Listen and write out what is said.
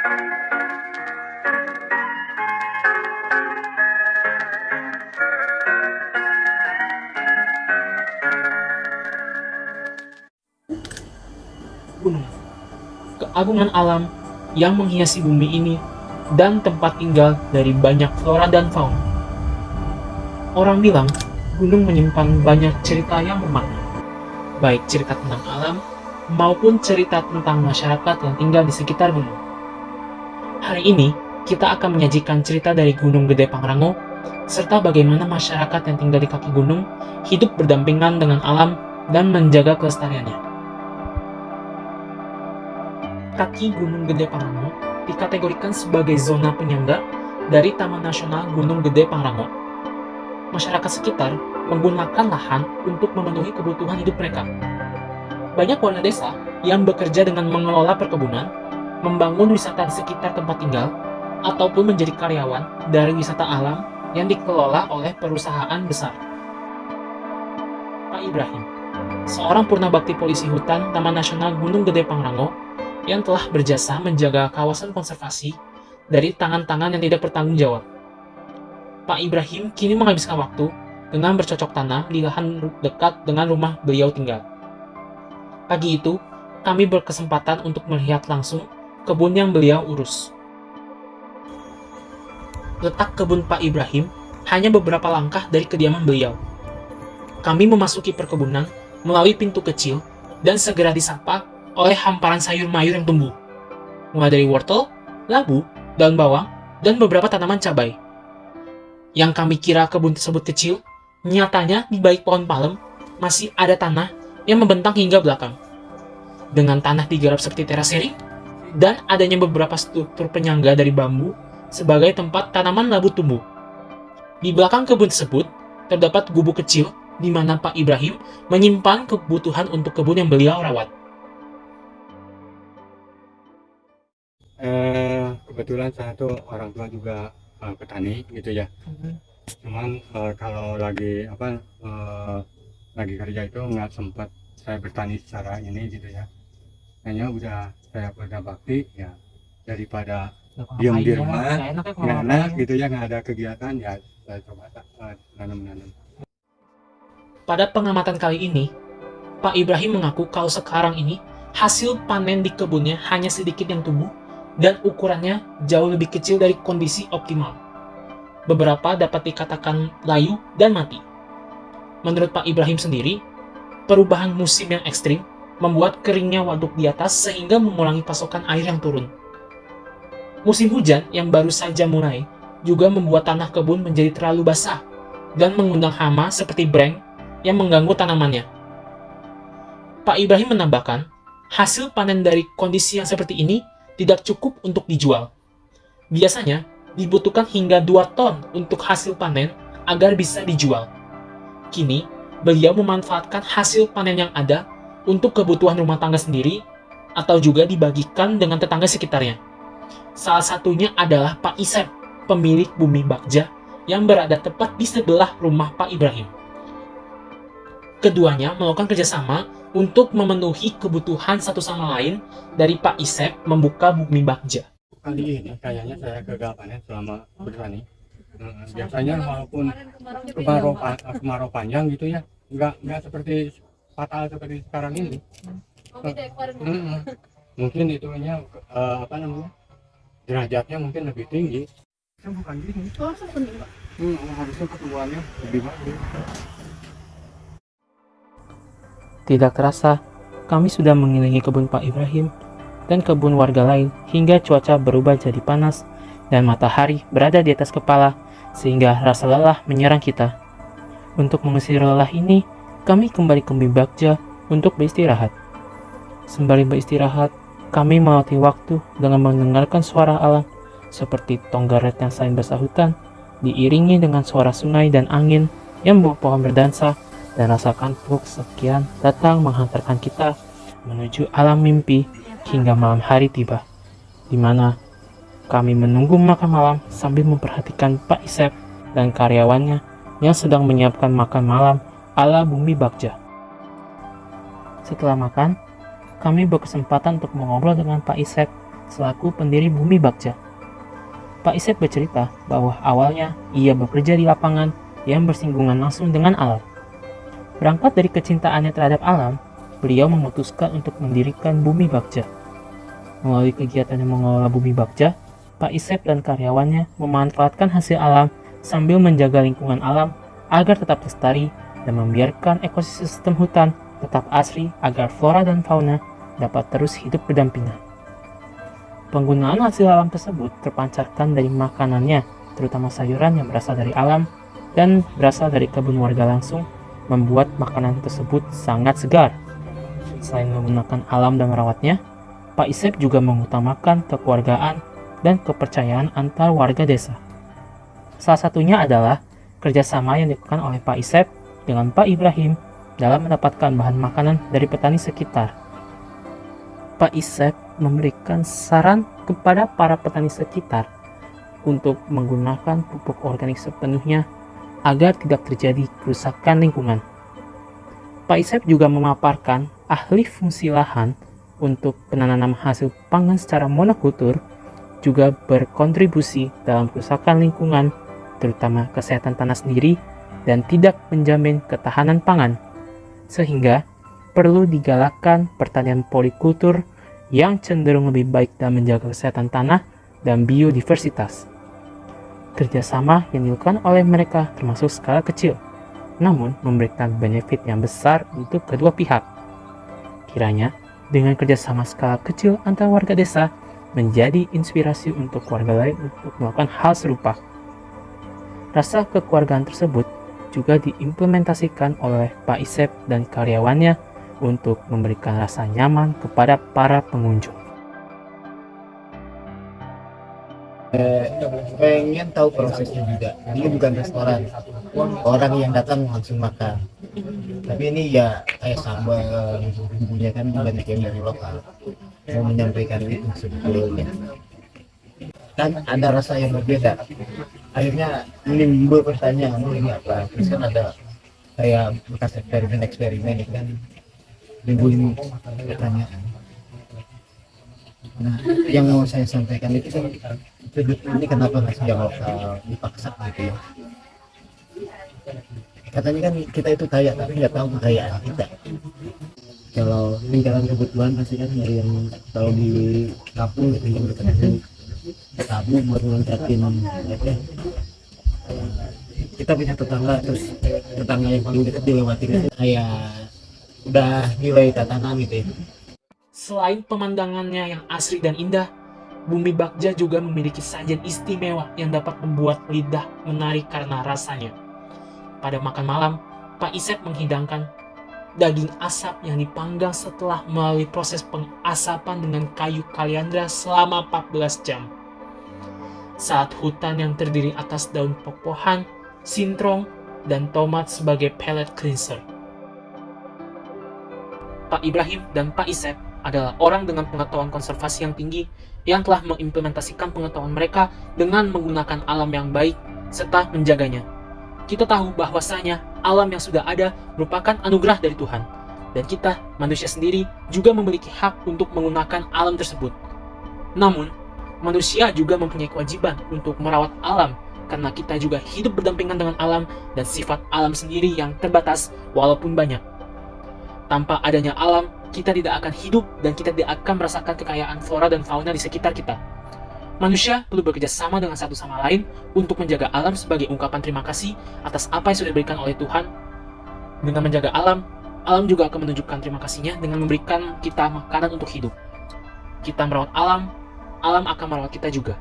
Gunung, keagungan alam yang menghiasi bumi ini dan tempat tinggal dari banyak flora dan fauna. Orang bilang gunung menyimpan banyak cerita yang bermakna, baik cerita tentang alam maupun cerita tentang masyarakat yang tinggal di sekitar gunung. Hari ini, kita akan menyajikan cerita dari Gunung Gede Pangrango, serta bagaimana masyarakat yang tinggal di kaki gunung hidup berdampingan dengan alam dan menjaga kelestariannya. Kaki Gunung Gede Pangrango dikategorikan sebagai zona penyangga dari Taman Nasional Gunung Gede Pangrango. Masyarakat sekitar menggunakan lahan untuk memenuhi kebutuhan hidup mereka. Banyak warga desa yang bekerja dengan mengelola perkebunan, membangun wisata di sekitar tempat tinggal, ataupun menjadi karyawan dari wisata alam yang dikelola oleh perusahaan besar. Pak Ibrahim, seorang purnabakti polisi hutan Taman Nasional Gunung Gede Pangrango yang telah berjasa menjaga kawasan konservasi dari tangan-tangan yang tidak bertanggung jawab. Pak Ibrahim kini menghabiskan waktu dengan bercocok tanam di lahan dekat dengan rumah beliau tinggal. Pagi itu, kami berkesempatan untuk melihat langsung kebun yang beliau urus. Letak kebun Pak Ibrahim hanya beberapa langkah dari kediaman beliau. Kami memasuki perkebunan melalui pintu kecil dan segera disapa oleh hamparan sayur mayur yang tumbuh, mulai dari wortel, labu, daun bawang, dan beberapa tanaman cabai. Yang kami kira kebun tersebut kecil, nyatanya di balik pohon palem masih ada tanah yang membentang hingga belakang. Dengan tanah digarap seperti terasering, dan adanya beberapa struktur penyangga dari bambu sebagai tempat tanaman labu tumbuh. Di belakang kebun tersebut, terdapat gubuk kecil di mana Pak Ibrahim menyimpan kebutuhan untuk kebun yang beliau rawat. Kebetulan saya tuh orang tua juga petani gitu ya. Cuman kalau lagi lagi kerja itu nggak sempat saya bertani secara ini gitu ya. Hanya udah saya pernah bakti ya, daripada diam di rumah nggak enak gitu ya, nggak ada kegiatan ya, saya coba nanam-nanam. Pada pengamatan kali ini, Pak Ibrahim mengaku kalau sekarang ini hasil panen di kebunnya hanya sedikit yang tumbuh dan ukurannya jauh lebih kecil dari kondisi optimal. Beberapa dapat dikatakan layu dan mati. Menurut Pak Ibrahim sendiri, perubahan musim yang ekstrim membuat keringnya waduk di atas sehingga mengurangi pasokan air yang turun. Musim hujan yang baru saja mulai juga membuat tanah kebun menjadi terlalu basah dan mengundang hama seperti breng yang mengganggu tanamannya. Pak Ibrahim menambahkan, hasil panen dari kondisi yang seperti ini tidak cukup untuk dijual. Biasanya, dibutuhkan hingga 2 ton untuk hasil panen agar bisa dijual. Kini, beliau memanfaatkan hasil panen yang ada untuk kebutuhan rumah tangga sendiri atau juga dibagikan dengan tetangga sekitarnya. Salah satunya adalah Pak Isep, pemilik Bumi Bagja yang berada tepat di sebelah rumah Pak Ibrahim. Keduanya melakukan kerjasama untuk memenuhi kebutuhan satu sama lain dari Pak Isep membuka Bumi Bagja. Kali ini kayaknya saya gagal panen selama bertani. Biasanya walaupun kemarau panjang gitu ya, nggak seperti fatal seperti sekarang ini. Mungkin itunya derajatnya mungkin lebih tinggi. Bukan gini. Harusnya pertumbuhannya lebih bagus. Tidak terasa, kami sudah mengelilingi kebun Pak Ibrahim dan kebun warga lain hingga cuaca berubah jadi panas dan matahari berada di atas kepala sehingga rasa lelah menyerang kita. Untuk mengusir lelah ini, kami kembali ke Bumi Bagja untuk beristirahat. Sembari beristirahat, kami melewati waktu dengan mendengarkan suara alam seperti tonggaret yang saling bersahutan, diiringi dengan suara sungai dan angin yang membawa pohon berdansa, dan rasakan peluk sekian datang menghantarkan kita menuju alam mimpi hingga malam hari tiba, di mana kami menunggu makan malam sambil memperhatikan Pak Isep dan karyawannya yang sedang menyiapkan makan malam ala Bumi Bagja. Setelah makan, kami berkesempatan untuk mengobrol dengan Pak Isep selaku pendiri Bumi Bagja. Pak Isep bercerita bahwa awalnya ia bekerja di lapangan yang bersinggungan langsung dengan alam. Berangkat dari kecintaannya terhadap alam, beliau memutuskan untuk mendirikan Bumi Bagja. Melalui kegiatan yang mengelola Bumi Bagja, Pak Isep dan karyawannya memanfaatkan hasil alam sambil menjaga lingkungan alam agar tetap lestari dan membiarkan ekosistem hutan tetap asri agar flora dan fauna dapat terus hidup berdampingan. Penggunaan hasil alam tersebut terpancarkan dari makanannya, terutama sayuran yang berasal dari alam dan berasal dari kebun warga langsung, membuat makanan tersebut sangat segar. Selain menggunakan alam dan merawatnya, Pak Isep juga mengutamakan kekeluargaan dan kepercayaan antar warga desa. Salah satunya adalah kerjasama yang dilakukan oleh Pak Isep dengan Pak Ibrahim dalam mendapatkan bahan makanan dari petani sekitar. Pak Isep memberikan saran kepada para petani sekitar untuk menggunakan pupuk organik sepenuhnya agar tidak terjadi kerusakan lingkungan. Pak Isep juga memaparkan ahli fungsi lahan untuk penanaman hasil pangan secara monokultur juga berkontribusi dalam kerusakan lingkungan, terutama kesehatan tanah sendiri, dan tidak menjamin ketahanan pangan. Sehingga perlu digalakkan pertanian polikultur yang cenderung lebih baik dalam menjaga kesehatan tanah dan biodiversitas. Kerjasama yang dilakukan oleh mereka termasuk skala kecil, namun memberikan benefit yang besar untuk kedua pihak. Kiranya, dengan kerjasama skala kecil antar warga desa menjadi inspirasi untuk warga lain untuk melakukan hal serupa. Rasa kekeluargaan tersebut juga diimplementasikan oleh Pak Isep dan karyawannya untuk memberikan rasa nyaman kepada para pengunjung. Pengen tahu prosesnya juga. Ini bukan restoran, orang yang datang langsung makan. Tapi ini ya kayak sambal, bumbunya kan banyak yang dari lokal. Mau menyampaikan itu sebetulnya. Kan ada rasa yang berbeda. Akhirnya menimbul pertanyaan, ini apa? Terus kan ada kayak bekas eksperimen itu kan timbul pertanyaan. Nah, yang mau saya sampaikan itu kan ini kenapa nasi yang lokal dipaksa gitu ya? Katanya kan kita itu kaya tapi nggak tahu kekayaan kita. Kalau lingkaran kebutuhan pasti kan dari yang tahu di kampung gitu yang berkaitan tabu buat meloncatin apa? Kita punya tetangga, terus tetangga yang paling dekat dilewati kan kayak udah nilai tatanan gitu ya. Selain pemandangannya yang asri dan indah, Bumi Bagja juga memiliki sajian istimewa yang dapat membuat lidah menarik karena rasanya. Pada makan malam, Pak Isep menghidangkan daging asap yang dipanggang setelah melalui proses pengasapan dengan kayu kaliandra selama 14 jam. Saat hutan yang terdiri atas daun pok-pohan, sintrong, dan tomat sebagai pellet cleanser. Pak Ibrahim dan Pak Isep adalah orang dengan pengetahuan konservasi yang tinggi yang telah mengimplementasikan pengetahuan mereka dengan menggunakan alam yang baik serta menjaganya. Kita tahu bahwasanya alam yang sudah ada merupakan anugerah dari Tuhan, dan kita, manusia sendiri, juga memiliki hak untuk menggunakan alam tersebut. Namun, manusia juga mempunyai kewajiban untuk merawat alam, karena kita juga hidup berdampingan dengan alam dan sifat alam sendiri yang terbatas walaupun banyak. Tanpa adanya alam, kita tidak akan hidup dan kita tidak akan merasakan kekayaan flora dan fauna di sekitar kita. Manusia perlu bekerja sama dengan satu sama lain untuk menjaga alam sebagai ungkapan terima kasih atas apa yang sudah diberikan oleh Tuhan. Dengan menjaga alam, alam juga akan menunjukkan terima kasihnya dengan memberikan kita makanan untuk hidup. Kita merawat alam, alam akan merawat kita juga.